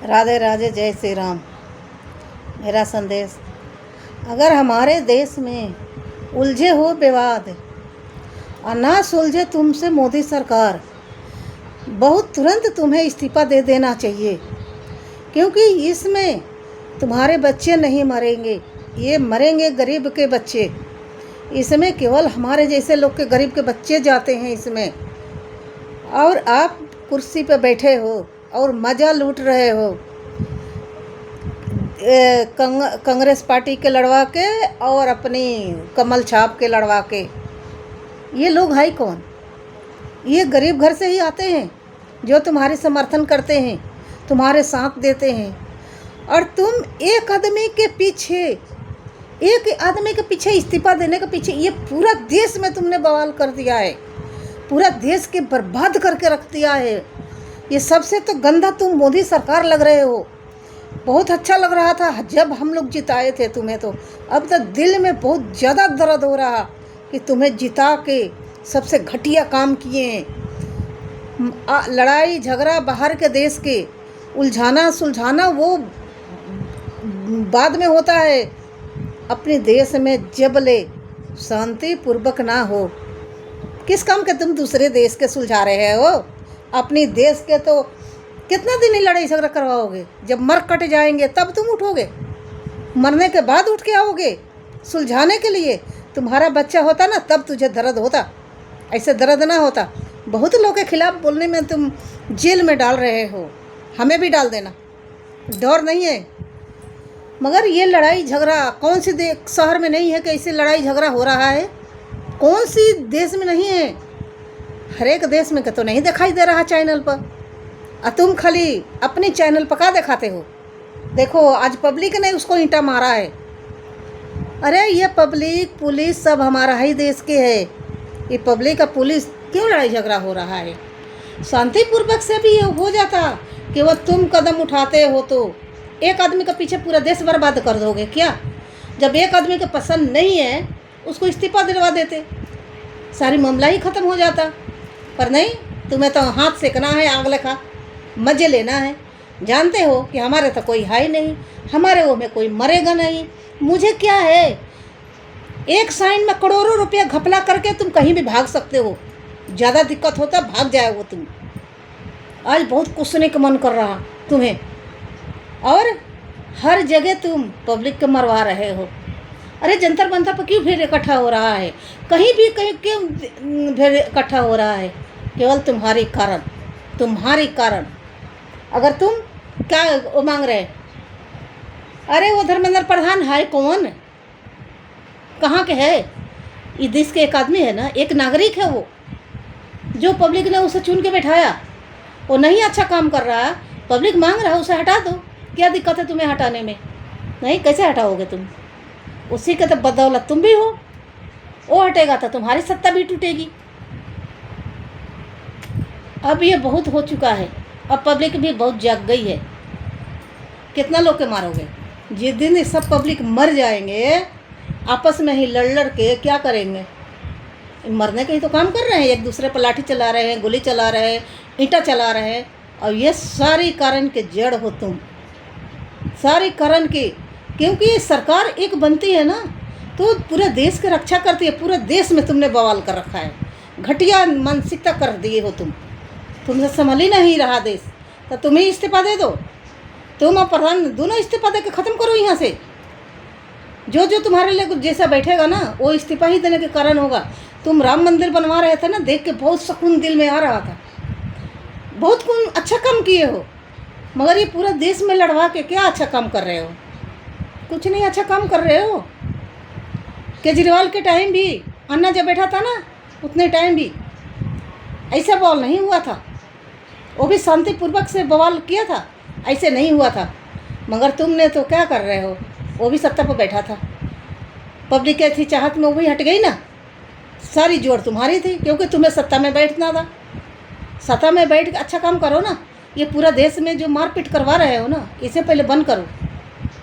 राधे राधे, जय श्री राम। मेरा संदेश, अगर हमारे देश में उलझे हो विवाद और ना सुलझे तुमसे मोदी सरकार, बहुत तुरंत तुम्हें इस्तीफा दे देना चाहिए, क्योंकि इसमें तुम्हारे बच्चे नहीं मरेंगे, ये मरेंगे गरीब के बच्चे। इसमें केवल हमारे जैसे लोग के गरीब के बच्चे जाते हैं इसमें, और आप कुर्सी पर बैठे हो और मज़ा लूट रहे हो कांग्रेस पार्टी के लड़वा के और अपनी कमल छाप के लड़वा के। ये लोग है कौन? ये गरीब घर से ही आते हैं जो तुम्हारे समर्थन करते हैं, तुम्हारे साथ देते हैं, और तुम एक आदमी के पीछे इस्तीफा देने के पीछे ये पूरा देश में तुमने बवाल कर दिया है, पूरा देश के बर्बाद करके रख दिया है। ये सबसे तो गंदा तुम मोदी सरकार लग रहे हो। बहुत अच्छा लग रहा था जब हम लोग जिताए थे तुम्हें, तो अब तक दिल में बहुत ज़्यादा दर्द हो रहा कि तुम्हें जिता के सबसे घटिया काम किए हैं। लड़ाई झगड़ा बाहर के देश के उलझाना सुलझाना वो बाद में होता है। अपने देश में जबले शांति पूर्वक ना हो, किस काम के तुम दूसरे देश के सुलझा रहे हो? अपनी देश के तो कितना दिन ही लड़ाई झगड़ा करवाओगे? जब मर कट जाएंगे तब तुम उठोगे, मरने के बाद उठ के आओगे सुलझाने के लिए। तुम्हारा बच्चा होता ना तब तुझे दर्द होता, ऐसे दर्द ना होता। बहुत लोगों के खिलाफ बोलने में तुम जेल में डाल रहे हो, हमें भी डाल देना, डर नहीं है। मगर ये लड़ाई झगड़ा कौन सी शहर में नहीं है कि ऐसे लड़ाई झगड़ा हो रहा है? कौन सी देश में नहीं है? हर एक देश में तो नहीं दिखाई दे रहा चैनल पर, और तुम खाली अपने चैनल पर क्या दिखाते हो? देखो आज पब्लिक ने उसको ईंटा मारा है। अरे ये पब्लिक पुलिस सब हमारा ही देश के है। ये पब्लिक का पुलिस क्यों लड़ाई झगड़ा हो रहा है? शांतिपूर्वक से भी ये हो जाता कि वो तुम कदम उठाते हो तो एक आदमी के पीछे पूरा देश बर्बाद कर दोगे क्या? जब एक आदमी को पसंद नहीं है उसको इस्तीफा दिलवा देते, सारी मामला ही ख़त्म हो जाता। पर नहीं, तुम्हें तो हाथ सेकना है, आग लगा मज़े लेना है। जानते हो कि हमारे तो कोई है ही नहीं, हमारे वो में कोई मरेगा नहीं, मुझे क्या है। एक साइन में करोड़ों रुपया घपला करके तुम कहीं भी भाग सकते हो, ज़्यादा दिक्कत होता भाग जाए वो तुम। आज बहुत कुछने का मन कर रहा तुम्हें, और हर जगह तुम पब्लिक को मरवा रहे हो। अरे जंतर मंतर पर क्यों भीड़ इकट्ठा हो रहा है? कहीं क्यों भीड़ इकट्ठा हो रहा है? केवल तुम्हारे कारण। अगर तुम क्या वो मांग रहे? अरे वो धर्मेंद्र प्रधान है कौन? कहाँ के है? इस देश के एक आदमी है ना, एक नागरिक है वो, जो पब्लिक ने उसे चुन के बैठाया। वो नहीं अच्छा काम कर रहा, पब्लिक मांग रहा है, उसे हटा दो। क्या दिक्कत है तुम्हें हटाने में? नहीं, कैसे हटाओगे तुम? उसी के तो बदौलत तुम भी हो। वो हटेगा तो तुम्हारी सत्ता भी टूटेगी। अब ये बहुत हो चुका है, अब पब्लिक भी बहुत जाग गई है। कितना लोग के मारोगे? जिस दिन ये सब पब्लिक मर जाएंगे, आपस में ही लड़ के क्या करेंगे? मरने के ही तो काम कर रहे हैं, एक दूसरे पर लाठी चला रहे हैं, गोली चला रहे हैं, ईंटा चला रहे हैं। और ये सारी कारण के जड़ हो तुम, सारी कारण की। क्योंकि सरकार एक बनती है ना तो पूरे देश की रक्षा करती है। पूरे देश में तुमने बवाल कर रखा है, घटिया मानसिकता कर दिए हो तुमसे संभाल ही नहीं रहा देश, तो तुम ही इस्तीफा दे दो। तुम और प्रधान दोनों इस्तीफा दे के ख़त्म करो यहाँ से। जो तुम्हारे लिए कुछ जैसा बैठेगा ना वो इस्तीफा ही देने के कारण होगा। तुम राम मंदिर बनवा रहे थे ना, देख के बहुत सुकून दिल में आ रहा था, बहुत अच्छा काम किए हो। मगर ये पूरा देश में लड़वा के क्या अच्छा काम कर रहे हो? कुछ नहीं अच्छा काम कर रहे हो। केजरीवाल के टाइम भी अन्ना जब बैठा था ना, उतने टाइम भी ऐसा बवाल नहीं हुआ था। वो भी शांतिपूर्वक से बवाल किया था, ऐसे नहीं हुआ था। मगर तुमने तो क्या कर रहे हो? वो भी सत्ता पर बैठा था, पब्लिक की थी चाहत में, वो भी हट गई ना। सारी जोर तुम्हारी थी, क्योंकि तुम्हें सत्ता में बैठना था। सत्ता में बैठ के अच्छा काम करो ना। ये पूरा देश में जो मारपीट करवा रहे हो ना, इसे पहले बंद करो।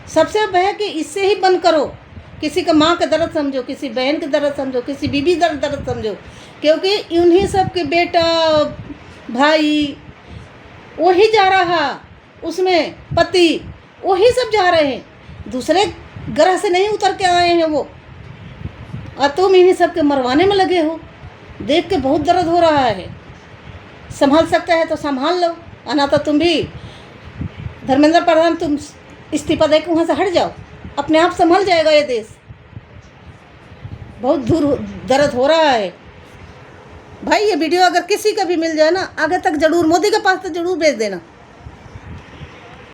सबसे पहले कि इससे ही बंद करो। किसी का माँ का दर्द समझो, किसी बहन का दर्द समझो, किसी बीबी दर्द समझो, क्योंकि उन्हीं सब के बेटा भाई वही जा रहा उसमें पति, वही सब जा रहे हैं, दूसरे ग्रह से नहीं उतर के आए हैं वो, और तुम इन्हीं सब के मरवाने में लगे हो। देख के बहुत दर्द हो रहा है। संभाल सकते हैं तो संभाल लो, वरना तो तुम भी धर्मेंद्र प्रधान तुम इस्तीफा दे के वहाँ से हट जाओ, अपने आप संभल जाएगा ये देश। बहुत दूर दर्द हो रहा है भाई। ये वीडियो अगर किसी का भी मिल जाए ना, आगे तक जरूर मोदी के पास तो जरूर भेज देना।